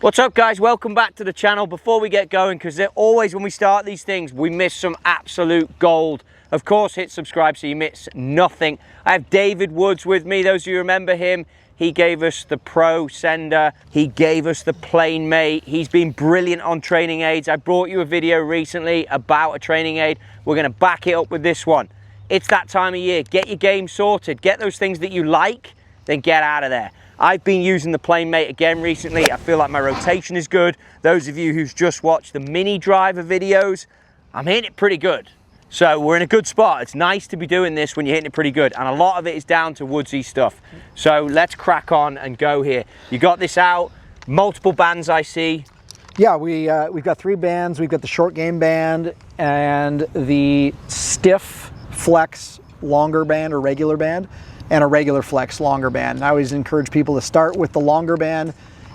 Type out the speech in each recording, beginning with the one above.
What's up guys, welcome back to the channel. Before we get going, because always when we start these things we miss some absolute gold, of course hit subscribe so you miss nothing. I have David Woods with me. Those of you who remember him, he gave us the ProSENDR, he gave us the PlaneMate. He's been brilliant on training aids. I brought you a video recently about a training aid. We're going to back it up with this one. It's that time of year. Get your game sorted, get those things that you like, then get out of there. I've been using the PlaneMate again recently. I feel like my rotation is good. Those of you who's just watched the mini driver videos, I'm hitting it pretty good. So we're in a good spot. It's nice to be doing this when you're hitting it pretty good. And a lot of it is down to woodsy stuff. So let's crack on and go here. You got this out, multiple bands I see. Yeah, we've got 3 bands. We've got the short game band and the stiff flex longer band or regular band, and a regular flex longer band. And I always encourage people to start with the longer band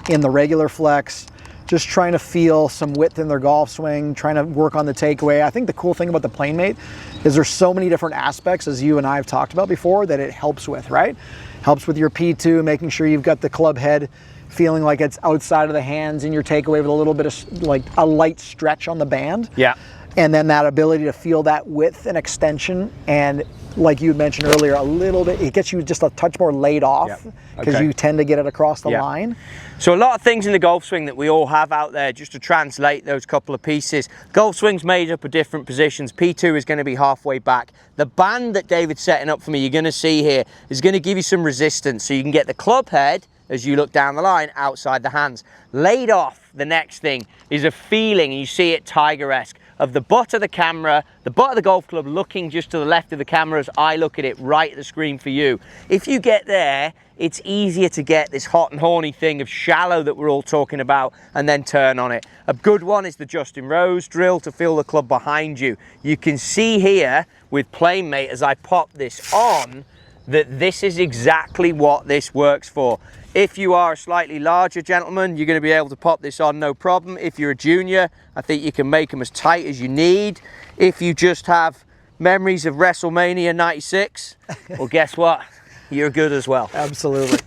in the regular flex, just trying to feel some width in their golf swing, trying to work on the takeaway. I think the cool thing about the PlaneMate is there's so many different aspects, as you and I have talked about before, that it helps with, right? Helps with your P2, making sure you've got the club head feeling like it's outside of the hands in your takeaway with a little bit of like a light stretch on the band. Yeah. And then that ability to feel that width and extension, and like you mentioned earlier, a little bit, it gets you just a touch more laid off because you tend to get it across the line. So a lot of things in the golf swing that we all have out there, just to translate those couple of pieces. Golf swing's made up of different positions. P2 is going to be halfway back. The band that David's setting up for me, you're going to see here, is going to give you some resistance so you can get the club head as you look down the line outside the hands. Laid off, the next thing, is a feeling, and you see it Tiger-esque, of the butt of the camera, the butt of the golf club looking just to the left of the camera as I look at it right at the screen for you. If you get there, it's easier to get this hot and horny thing of shallow that we're all talking about and then turn on it. A good one is the Justin Rose drill to feel the club behind you. You can see here with PlaneMate as I pop this on that this is exactly what this works for. If you are a slightly larger gentleman, you're going to be able to pop this on no problem. If you're a junior, I think you can make them as tight as you need. If you just have memories of WrestleMania 96, well, guess what? You're good as well. Absolutely.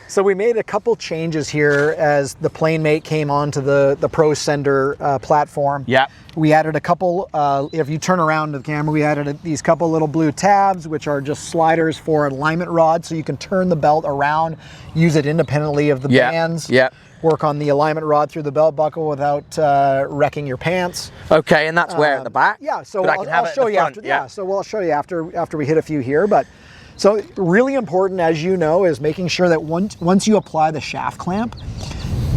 So we made a couple changes here as the PlaneMate came onto the ProSENDR platform. Yeah. We added a couple, if you turn around to the camera, we added these couple little blue tabs, which are just sliders for alignment rod, so you can turn the belt around, use it independently of the bands. Yeah. Work on the alignment rod through the belt buckle without wrecking your pants. Okay, and that's where at the back? Yeah, so I'll show you after. Yeah, so we'll show you after we hit a few here, but. So really important, as you know, is making sure that once you apply the shaft clamp,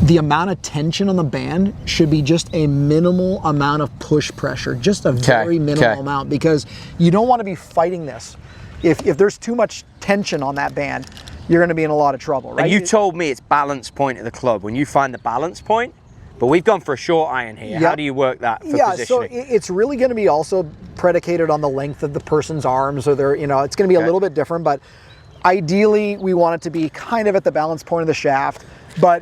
the amount of tension on the band should be just a minimal amount of push pressure, just a very minimal amount, because you don't want to be fighting this. If there's too much tension on that band, you're going to be in a lot of trouble, right? And you told me it's balance point of the club. When you find the balance point, but we've gone for a short iron here. How do you work that for positioning? So it's really going to be also predicated on the length of the person's arms, or their, it's going to be a little bit different, but ideally we want it to be kind of at the balance point of the shaft, but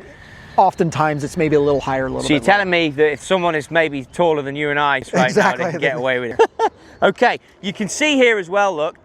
oftentimes it's maybe a little higher, a little bit So you're telling me that if someone is maybe taller than you and I right now, they can get away with it. Okay, you can see here as well, look,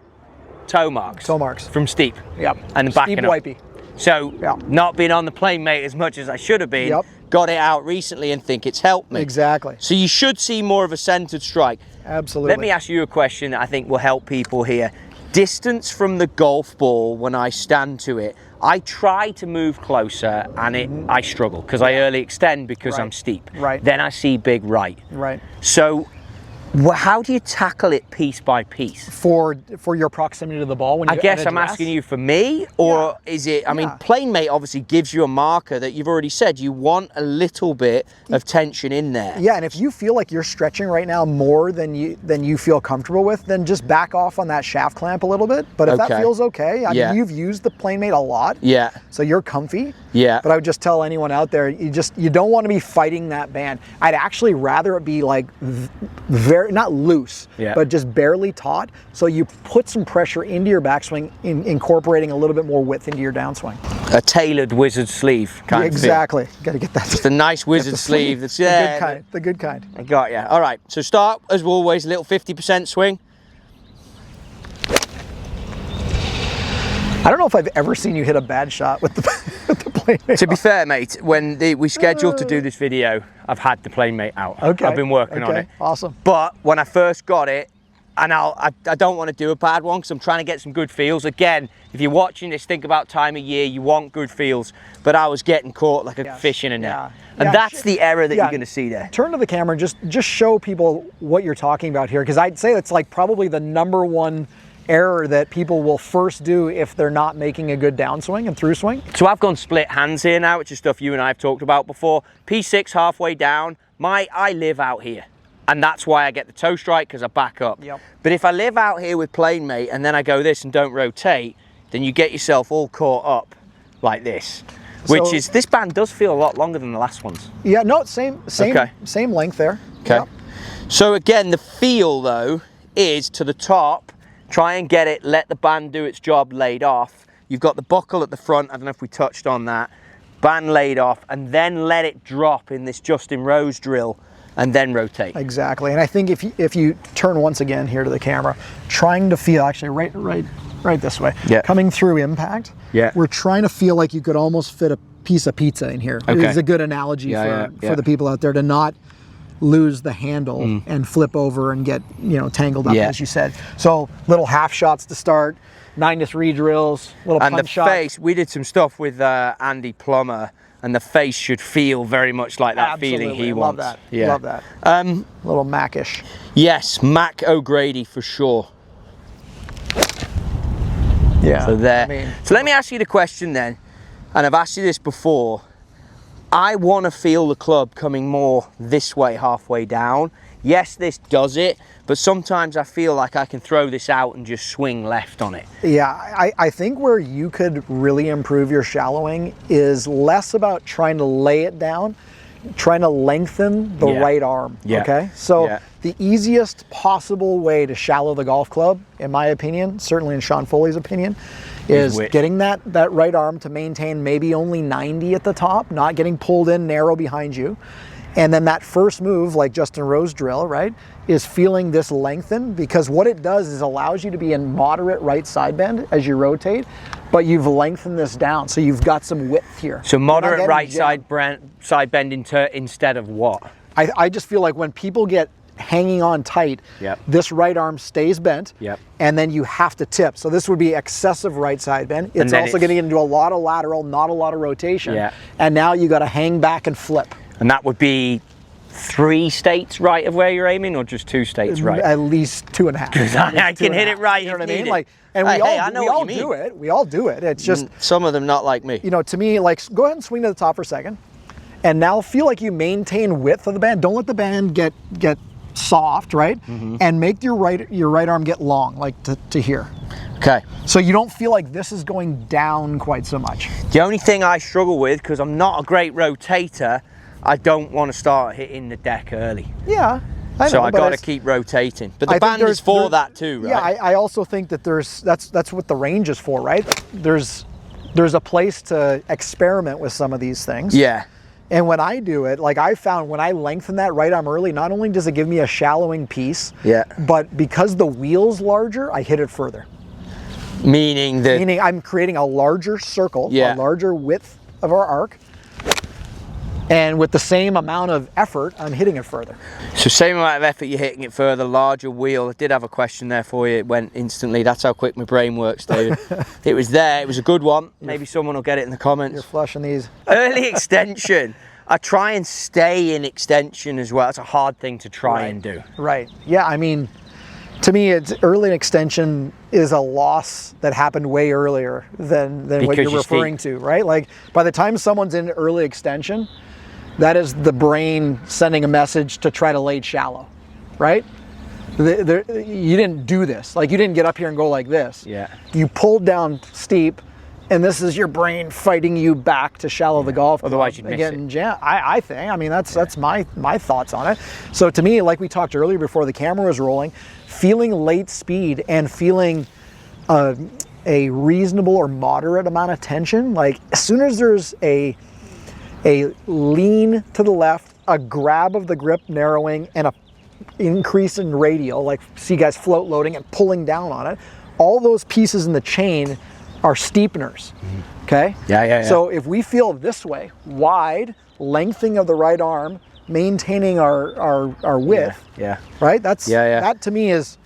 toe marks. Toe marks. From steep. Yep. And backing steep up. wipey. So not being on the PlaneMate as much as I should have been, got it out recently and think it's helped me. Exactly. So you should see more of a centered strike. Absolutely. Let me ask you a question that I think will help people here. Distance from the golf ball when I stand to it, I try to move closer and I struggle because I early extend because I'm steep. Right. Then I see big right. Right. So how do you tackle it piece by piece? For your proximity to the ball? When I guess I'm asking you for me, or is it, I mean, PlaneMate obviously gives you a marker that you've already said you want a little bit of tension in there. Yeah, and if you feel like you're stretching right now more than you feel comfortable with, then just back off on that shaft clamp a little bit. But if that feels okay, I mean, you've used the PlaneMate a lot. Yeah. So you're comfy. Yeah. But I would just tell anyone out there, you don't want to be fighting that band. I'd actually rather it be like very, not loose, but just barely taut. So you put some pressure into your backswing, incorporating a little bit more width into your downswing. A tailored wizard sleeve kind of feel. Exactly. Got to get that. Just a nice wizard sleeve. That's, the good kind. The good kind. I got you. All right. So start, as always, a little 50% swing. I don't know if I've ever seen you hit a bad shot with the, with the PlaneMate. To be fair, mate, when we scheduled to do this video, I've had the PlaneMate out. Okay. I've been working on it. Awesome. But when I first got it, and I don't want to do a bad one because I'm trying to get some good feels. Again, if you're watching this, think about time of year, you want good feels. But I was getting caught like a fish in a net. Yeah. And that's the error that you're going to see there. Turn to the camera and just show people what you're talking about here, because I'd say that's like probably the #1 error that people will first do if they're not making a good downswing and through swing. So I've gone split hands here now, which is stuff you and I have talked about before. P6 halfway down. I live out here. And that's why I get the toe strike, because I back up. Yep. But if I live out here with PlaneMate and then I go this and don't rotate, then you get yourself all caught up like this. Which is, this band does feel a lot longer than the last ones. Yeah, no, same length there. Okay. Yep. So again, the feel though is to the top, try and get it, let the band do its job laid off. You've got the buckle at the front, I don't know if we touched on that, band laid off, and then let it drop in this Justin Rose drill and then rotate. Exactly, and I think if you turn once again here to the camera, trying to feel, actually right this way, coming through impact, we're trying to feel like you could almost fit a piece of pizza in here. Okay. It's a good analogy for the people out there to not lose the handle and flip over and get tangled up, as you said. So little half shots to start, 9-3 drills, little punch shot. And the face, we did some stuff with Andy Plummer, and the face should feel very much like that feeling he wants. Love that. Love that. A little Mac-ish. Yes, Mac O'Grady for sure. Yeah. So there. So let me ask you the question then, and I've asked you this before. I want to feel the club coming more this way halfway down. Yes, this does it, but sometimes I feel like I can throw this out and just swing left on it. Yeah, I think where you could really improve your shallowing is less about trying to lay it down, trying to lengthen the right arm, okay? So the easiest possible way to shallow the golf club, in my opinion, certainly in Sean Foley's opinion, is getting that right arm to maintain maybe only 90 at the top, not getting pulled in narrow behind you. And then that first move, like Justin Rose drill, right, is feeling this lengthen, because what it does is allows you to be in moderate right side bend as you rotate, but you've lengthened this down, so you've got some width here. So moderate right side bend instead of what? I just feel like when people get hanging on tight, this right arm stays bent, and then you have to tip. So this would be excessive right side bend. It's also getting into a lot of lateral, not a lot of rotation, and now you got to hang back and flip. And that would be 3 states right of where you're aiming, or just 2 states right? At least 2.5. Because I can hit it right. You know what I mean? Like, and we all do it. We all do it. It's just some of them not like me. To me, like, go ahead and swing to the top for a second, and now feel like you maintain width of the band. Don't let the band get soft, right? And make your right arm get long, like to here. Okay. So you don't feel like this is going down quite so much. The only thing I struggle with, because I'm not a great rotator, I don't want to start hitting the deck early. Yeah, I know. So I got to keep rotating. But the band is for that too, right? Yeah, I also think that that's what the range is for, right? There's a place to experiment with some of these things. Yeah. And when I do it, like I found when I lengthen that right arm early, not only does it give me a shallowing piece, but because the wheel's larger, I hit it further. Meaning I'm creating a larger circle, a larger width of our arc. And with the same amount of effort, I'm hitting it further. So same amount of effort, you're hitting it further, larger wheel. I did have a question there for you. It went instantly. That's how quick my brain works, David. It was there. It was a good one. Maybe someone will get it in the comments. You're flushing these. Early extension. I try and stay in extension as well. It's a hard thing to try and do. Right. Yeah, I mean, to me, it's early extension is a loss that happened way earlier than what you're referring to, right? Like by the time someone's in early extension, that is the brain sending a message to try to lay shallow, right? You didn't do this. Like you didn't get up here and go like this. Yeah. You pulled down steep, and this is your brain fighting you back to shallow the golf club. Otherwise you'd miss it. I think. I mean, that's my thoughts on it. So to me, like we talked earlier before the camera was rolling, feeling late speed and feeling a reasonable or moderate amount of tension, like as soon as there's a lean to the left, a grab of the grip narrowing, and a increase in radial, like see guys float loading and pulling down on it, all those pieces in the chain are steepeners. Okay? Yeah. So if we feel this way, wide, lengthening of the right arm, maintaining our width, Yeah. right? That's Yeah. that to me is,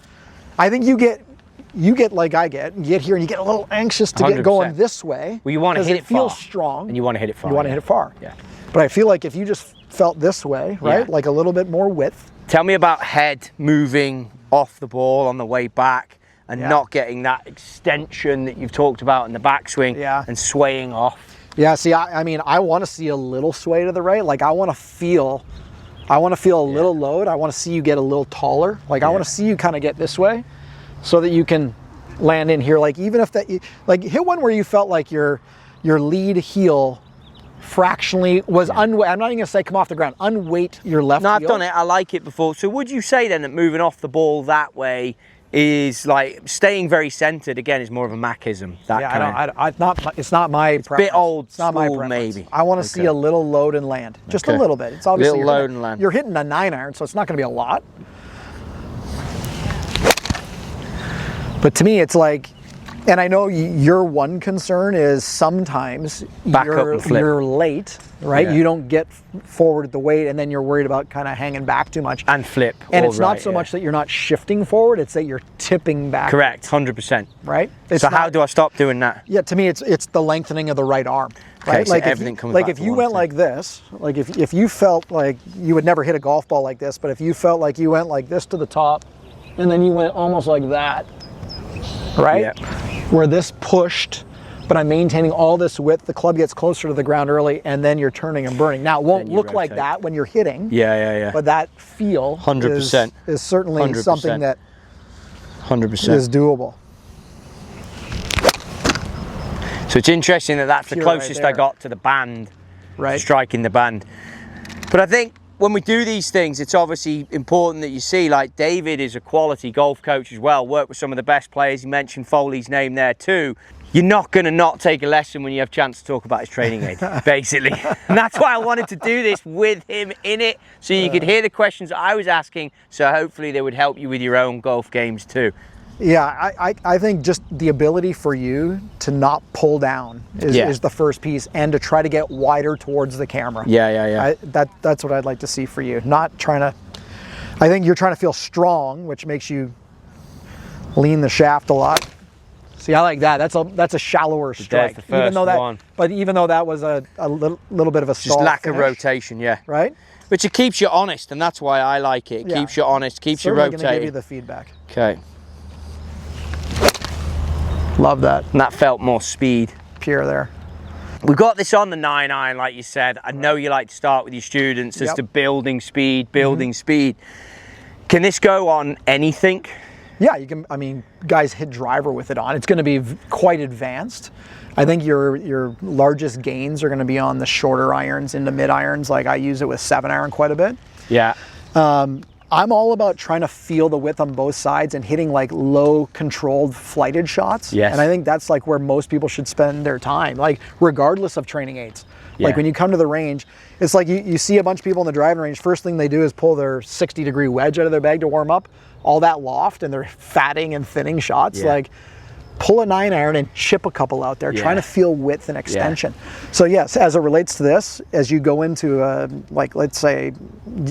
I think you get like I get, you get here and you get a little anxious to 100%. get going this way. Well, you want to hit it far. feels strong. And you want to hit it far. You want to hit it far. Yeah. But I feel like if you just felt this way, right? Yeah. Like a little bit more width. Tell me about head moving off the ball on the way back and not getting that extension that you've talked about in the backswing and swaying off. Yeah, see, I mean, I want to see a little sway to the right. Like I want to feel a little load. I want to see you get a little taller. Like I want to see you kind of get this way so that you can land in here. Like even if that, like hit one where you felt like your lead heel fractionally was unweight. I'm not even gonna say come off the ground. Unweight your left heel. No, I've done it. I like it before. So would you say then that moving off the ball that way is like staying very centered again is more of a Machism? It's not my preference. Bit old it's not my school, preference. maybe. I want to see a little load and land, just a little bit. It's obviously little load and land. You're hitting a 9-iron, so it's not going to be a lot. But to me, it's like, and I know your one concern is sometimes you're late, right? Yeah. You don't get forward the weight, and then you're worried about kind of hanging back too much. And flip. And it's not so much that you're not shifting forward, it's that you're tipping back. Correct, 100%. Right? So how do I stop doing that? Yeah, to me, it's the lengthening of the right arm. Okay, right? so Like everything comes like back if to you one went thing. like this, like if you felt like you would never hit a golf ball like this, but if you felt like you went like this to the top, and then you went almost like that, right? Yeah. Where this pushed, but I'm maintaining all this width, the club gets closer to the ground early, and then you're turning and burning. Now, it won't look like that when you're hitting. Yeah. But that feel 100%. is certainly 100%. something that 100%. is doable. So it's interesting that that's the Pure right closest there. I got to the band, Right. striking the band. But I think when we do these things, it's obviously important that you see, like David is a quality golf coach as well, worked with some of the best players. He mentioned Foley's name there too. You're not going to not take a lesson when you have a chance to talk about his training aid, basically. And that's why I wanted to do this with him in it, so you could hear the questions I was asking, so hopefully they would help you with your own golf games too. Yeah, I think just the ability for you to not pull down is the first piece, and to try to get wider towards the camera. Yeah. That's what I'd like to see for you. Not trying to, I think you're trying to feel strong, which makes you lean the shaft a lot. See, I like that. That's a shallower strike. the first one. But even though that was a little bit of a stall Just lack finish, of rotation, yeah. right? Which it keeps you honest, and that's why I like it. It keeps you honest, keeps you Certainly gonna give rotating. you the feedback. Okay. Love that. And that felt more speed. Pure there. We got this on the 9-iron, like you said. I know you like to start with your students as to building speed, speed. Can this go on anything? Yeah, you can. I mean, guys hit driver with it on. It's going to be quite advanced. I think your largest gains are going to be on the shorter irons into mid irons. Like I use it with 7-iron quite a bit. Yeah. I'm all about trying to feel the width on both sides and hitting like low controlled flighted shots. Yes. And I think that's like where most people should spend their time, like regardless of training aids. Like when you come to the range, it's like you see a bunch of people in the driving range, first thing they do is pull their 60-degree wedge out of their bag to warm up, all that loft, and they're fatting and thinning shots. Like pull a 9-iron and chip a couple out there, trying to feel width and extension. So yes, as it relates to this, as you go into like, let's say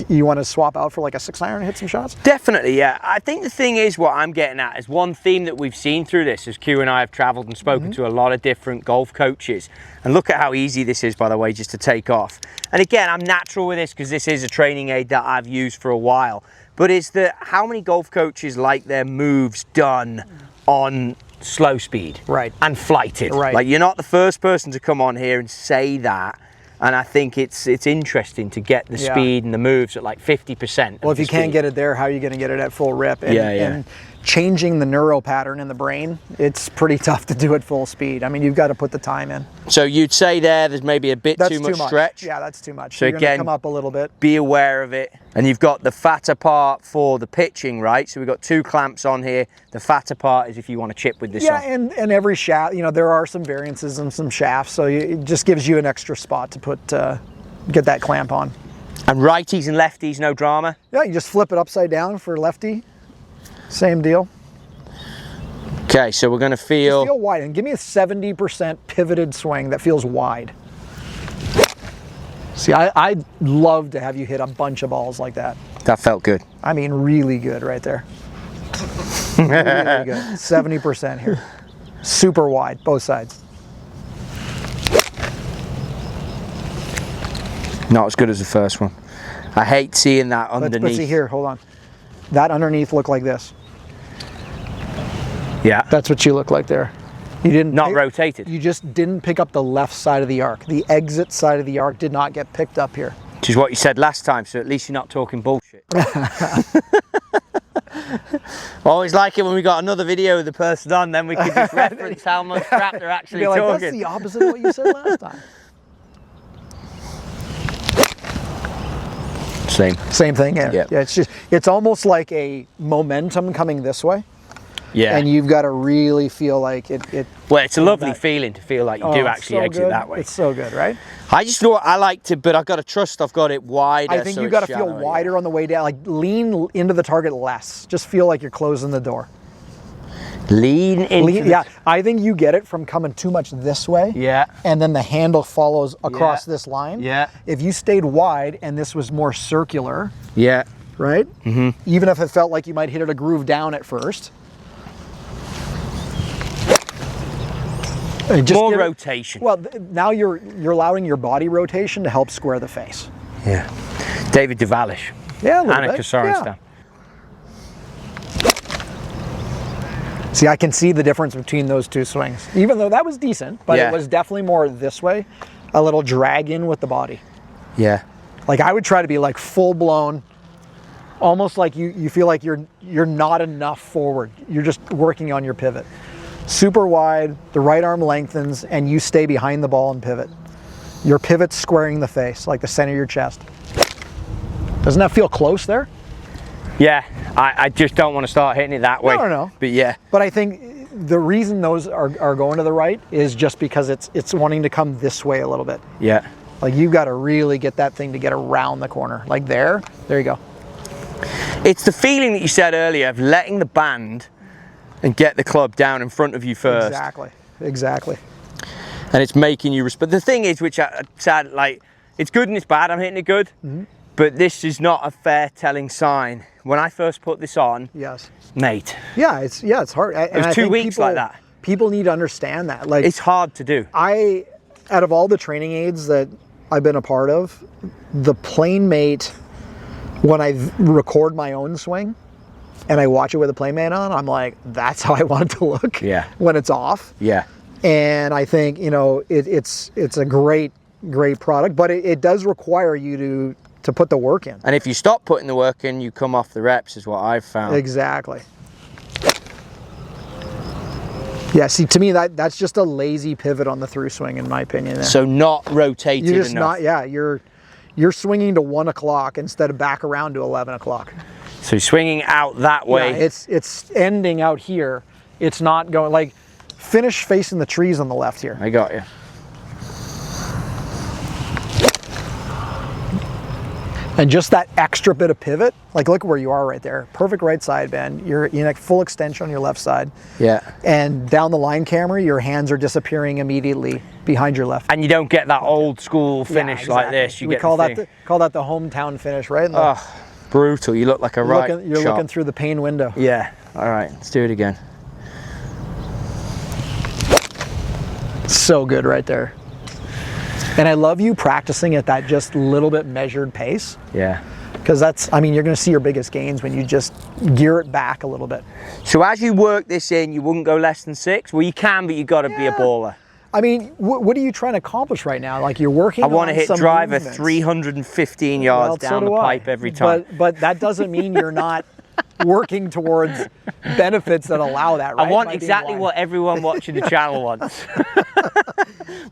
you want to swap out for like a 6-iron and hit some shots? Definitely, yeah. I think the thing is, what I'm getting at is one theme that we've seen through this, as Q and I have traveled and spoken to a lot of different golf coaches. And look at how easy this is, by the way, just to take off. And again, I'm natural with this because this is a training aid that I've used for a while. But is that how many golf coaches like their moves done on slow speed and flighted? Like, you're not the first person to come on here and say that. And I think it's interesting to get the speed and the moves at like 50%. Well, if you can't get it there, how are you going to get it at full rip? And, and changing the neural pattern in the brain, it's pretty tough to do at full speed. I mean, you've got to put the time in. So you'd say there's maybe a bit too much stretch? Yeah, that's too much. So you're going to come up a little bit. Be aware of it. And you've got the fatter part for the pitching, right? So we've got 2 clamps on here. The fatter part is if you want to chip with this on. And every shaft, you know, there are some variances in some shafts, so it just gives you an extra spot to put, get that clamp on. And righties and lefties, no drama? Yeah, you just flip it upside down for lefty. Same deal. Okay, so we're going to feel... Just feel wide, and give me a 70% pivoted swing that feels wide. See, I'd love to have you hit a bunch of balls like that. That felt good. I mean, really good right there. Really good. 70% here. Super wide, both sides. Not as good as the first one. I hate seeing that underneath. Let's see here, hold on. That underneath looked like this. Yeah. That's what you look like there. You didn't Not rotated. You just didn't pick up the left side of the arc. The exit side of the arc did not get picked up here. Which is what you said last time, so at least you're not talking bullshit. Always like it when we got another video of the person on, then we could just reference how much crap they're actually like, talking. That's the opposite of what you said last time. Same thing, yeah. Yep. Yeah, it's almost like a momentum coming this way. Yeah. And you've got to really feel like it well, it's a lovely feeling to feel like you do actually so exit good. that way. It's so good, right? I just thought I liked it, but I've got to trust I've got it wider. I think you've got to feel wider on the way down. Like lean into the target less. Just feel like you're closing the door. Lean into Yeah, I think you get it from coming too much this way. Yeah. And then the handle follows across this line. Yeah. If you stayed wide and this was more circular. Yeah. Right? Mm-hmm. Even if it felt like you might hit it a groove down at first. More rotation. Well, now you're allowing your body rotation to help square the face. Yeah. David DeValish. Yeah, a little Annika bit. Sorenstam. Yeah. See, I can see the difference between those two swings. Even though that was decent, but it was definitely more this way. A little drag in with the body. Yeah. Like I would try to be like full blown, almost like you feel like you're not enough forward. You're just working on your pivot. Super wide, the right arm lengthens, and you stay behind the ball and pivot. Your pivot's squaring the face, like the center of your chest. Doesn't that feel close there? Yeah, I just don't want to start hitting it that way. No. But yeah. But I think the reason those are going to the right is just because it's wanting to come this way a little bit. Yeah. Like you've got to really get that thing to get around the corner. Like there you go. It's the feeling that you said earlier of letting the band and get the club down in front of you first. Exactly. And it's making you respect. The thing is, which I said, like, it's good and it's bad. I'm hitting it good, but this is not a fair telling sign. When I first put this on, mate. Yeah, it's hard. It was 2 weeks like that. People need to understand that. Like it's hard to do. Out of all the training aids that I've been a part of, the PlaneMate, when I record my own swing, and I watch it with a PlaneMate on, I'm like, that's how I want it to look when it's off. Yeah. And I think, it's a great product, but it does require you to put the work in. And if you stop putting the work in, you come off the reps is what I've found. Exactly. Yeah, see, to me, that's just a lazy pivot on the through swing, in my opinion. There. So not rotated You're just enough. You're swinging to 1 o'clock instead of back around to 11 o'clock. So swinging out that way. Yeah, it's ending out here. It's not going, like, finish facing the trees on the left here. I got you. And just that extra bit of pivot, like look where you are right there. Perfect right side bend. You're in a full extension on your left side. Yeah. And down the line camera, your hands are disappearing immediately behind your left. And you don't get that old school finish like this. We call that the hometown finish, right? Oh, brutal. You look like a you're looking through the pane window. Yeah. All right, let's do it again. So good right there. And I love you practicing at that just little bit measured pace. Yeah. Because you're going to see your biggest gains when you just gear it back a little bit. So as you work this in, you wouldn't go less than 6? Well, you can, but you've got to be a baller. I mean, what are you trying to accomplish right now? Like you're working on I want to hit driver movements. 315 yards down the pipe every time. But that doesn't mean you're not working towards benefits that allow that, right? I want exactly what everyone watching the channel wants.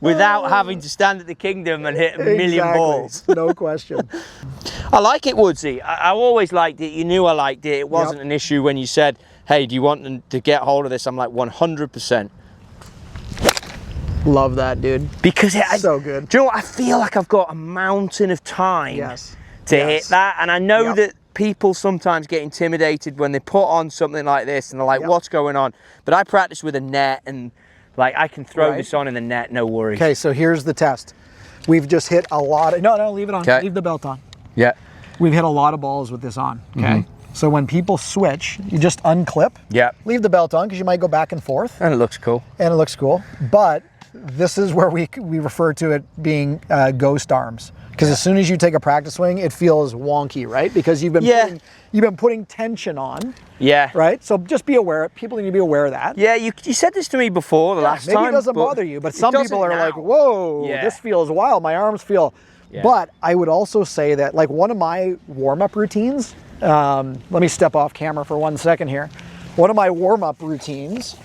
Without having to stand at the Kingdom and hit a million balls. No question. I like it, Woodsy. I always liked it. You knew I liked it. It wasn't an issue when you said, hey, do you want to get hold of this? I'm like, 100%. Love that, dude. Because it's so good. Do you know what? I feel like I've got a mountain of time to hit that. And I know that people sometimes get intimidated when they put on something like this and they're like, what's going on? But I practice with a net, and like I can throw this on in the net, no worries. Okay, so here's the test. We've just hit a lot of, no, leave it on. Leave the belt on. Yeah. We've hit a lot of balls with this on, okay? So when people switch, you just unclip. Yeah. Leave the belt on because you might go back and forth. And it looks cool. But this is where we refer to it being ghost arms. Because as soon as you take a practice swing, it feels wonky, right? Because you've been putting tension on. Yeah. Right? So just be aware. People need to be aware of that. Yeah, you said this to me before the last time. Maybe it doesn't bother you, but some people are like, whoa, this feels wild. My arms feel... Yeah. But I would also say that, like, one of my warm-up routines, let me step off camera for 1 second here. One of my warm-up routines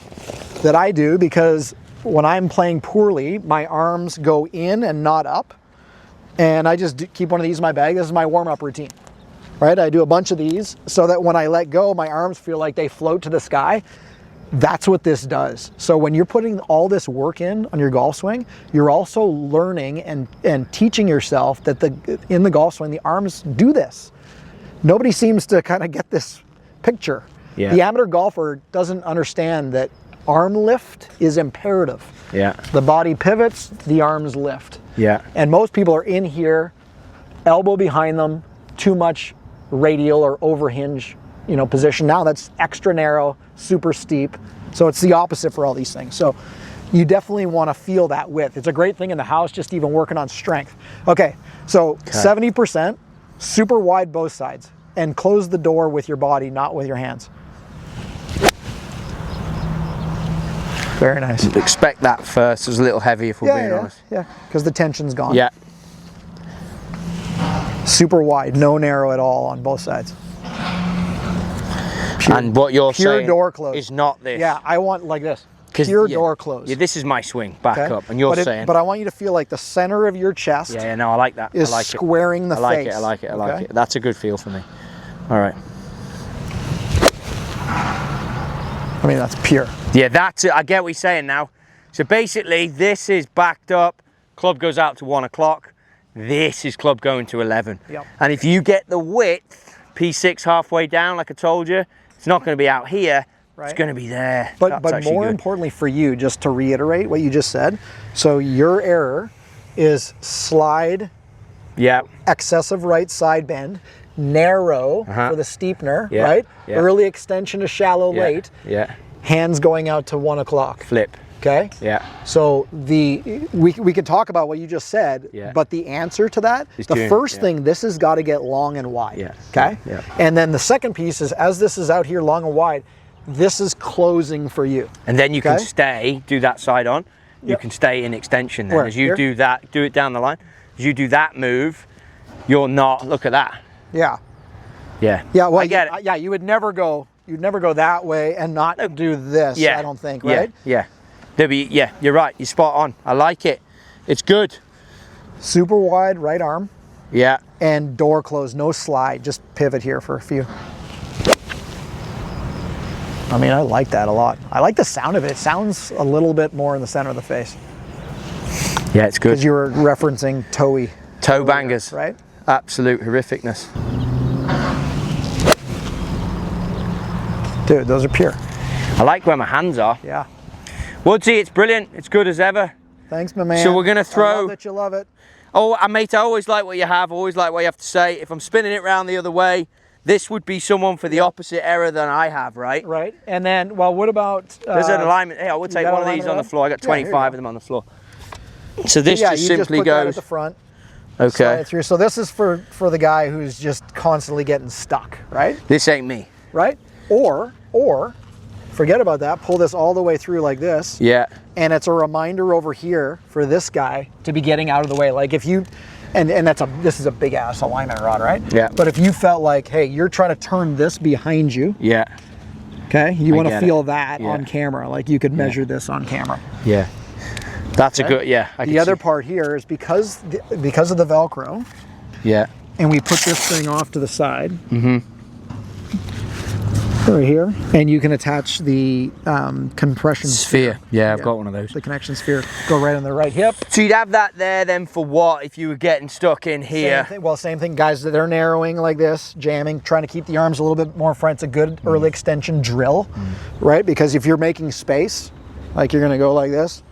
that I do, because when I'm playing poorly, my arms go in and not up. And I just keep one of these in my bag. This is my warm-up routine, right? I do a bunch of these so that when I let go, my arms feel like they float to the sky. That's what this does. So when you're putting all this work in on your golf swing, you're also learning and teaching yourself that in the golf swing, the arms do this. Nobody seems to kind of get this picture. Yeah. The amateur golfer doesn't understand that arm lift is imperative. Yeah. The body pivots, the arms lift. Yeah. And most people are in here, elbow behind them, too much radial or overhinge, position. Now that's extra narrow, super steep. So it's the opposite for all these things. So you definitely want to feel that width. It's a great thing in the house, just even working on strength. Okay, so 70%, super wide both sides, and close the door with your body, not with your hands. Very nice. Expect that first. It's a little heavy if we're being honest. Yeah, because the tension's gone. Yeah. Super wide, no narrow at all on both sides. And what you're saying door close is not this. Yeah, I want like this. Pure door close. Yeah, this is my swing, back up. And you're saying... But I want you to feel like the center of your chest... Yeah, no, I like that. ...is I like squaring the face. I like it. That's a good feel for me. All right. I mean, that's pure. Yeah, that's it. I get what you're saying now. So basically, this is backed up. Club goes out to 1 o'clock. This is club going to 11. Yep. And if you get the width, P6 halfway down, like I told you, it's not going to be out here. Right. It's going to be there. But more importantly for you, just to reiterate what you just said, so your error is slide, excessive right side bend, narrow for the steepener, right? Yeah. Early extension to shallow late. Yeah. Hands going out to 1 o'clock. Flip. Okay. Yeah. So we could talk about what you just said, but the answer to that, the first thing, this has got to get long and wide. Yeah. Okay. Yeah. And then the second piece is, as this is out here long and wide, this is closing for you. And then you can do that side on. You can stay in extension then. As you do that, do it down the line. As you do that move, you're not, look at that. Yeah. Yeah. Yeah, well, I get it. Yeah, you would never go that way and not do this, I don't think, right? Yeah. Yeah, you're right. You're spot on. I like it. It's good. Super wide right arm. Yeah. And door close, no slide. Just pivot here for a few. I mean, I like that a lot. I like the sound of it. It sounds a little bit more in the center of the face. Yeah, it's good. Because you were referencing toe bangers, right? Absolute horrificness. Dude, those are pure. I like where my hands are. Yeah. Woodsy, it's brilliant. It's good as ever. Thanks, my man. So we're going to throw... I love that you love it. Oh, mate, I always like what you have. Always like what you have to say. If I'm spinning it round the other way, this would be someone for the opposite error than I have, right? Right. And then, well, what about... There's an alignment. Hey, I would take one of these on the floor. I got 25 of them on the floor. So this just simply goes... that at the front. Okay. Through. So this is for the guy who's just constantly getting stuck, right? This ain't me. Right? Or forget about that, pull this all the way through like this. Yeah. And it's a reminder over here for this guy to be getting out of the way. Like if you, and this is a big ass alignment rod, right? Yeah. But if you felt like, hey, you're trying to turn this behind you. Yeah. Okay. You want to feel that on camera. Like you could measure this on camera. Yeah. That's a good, the other part here is because of the Velcro. Yeah. And we put this thing off to the side. Mm-hmm. Right here, and you can attach the compression Sphere. Yeah, I've got one of those. The connection sphere. Go right on the right hip. So you'd have that there then for what if you were getting stuck in here? Same thing, guys. They're narrowing like this, jamming, trying to keep the arms a little bit more front. It's a good early extension drill, right? Because if you're making space, like you're going to go like this,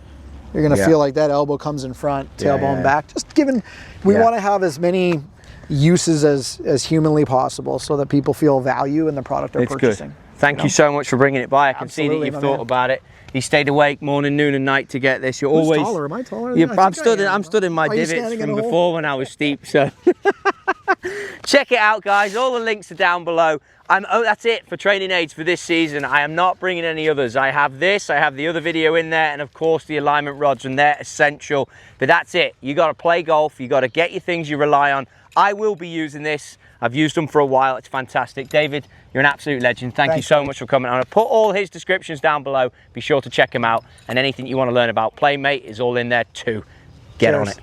you're going to feel like that elbow comes in front, tailbone back. Just given, we want to have as many uses as humanly possible so that people feel value in the product they're purchasing. Good. Thank you so much for bringing it by. I can see that you've thought about it. You stayed awake morning, noon, and night to get this. You're always taller. Am I taller? I'm stood in my divots from before when I was steep. So check it out, guys. All the links are down below. That's it for training aids for this season. I am not bringing any others. I have this, I have the other video in there, and of course the alignment rods, and they're essential. But that's it. You got to play golf. You got to get your things you rely on. I will be using this. I've used them for a while. It's fantastic. David, you're an absolute legend. Thank you so much for coming. I'm going to put all his descriptions down below. Be sure to check him out. And anything you want to learn about PlaneMate is all in there too. Get on it.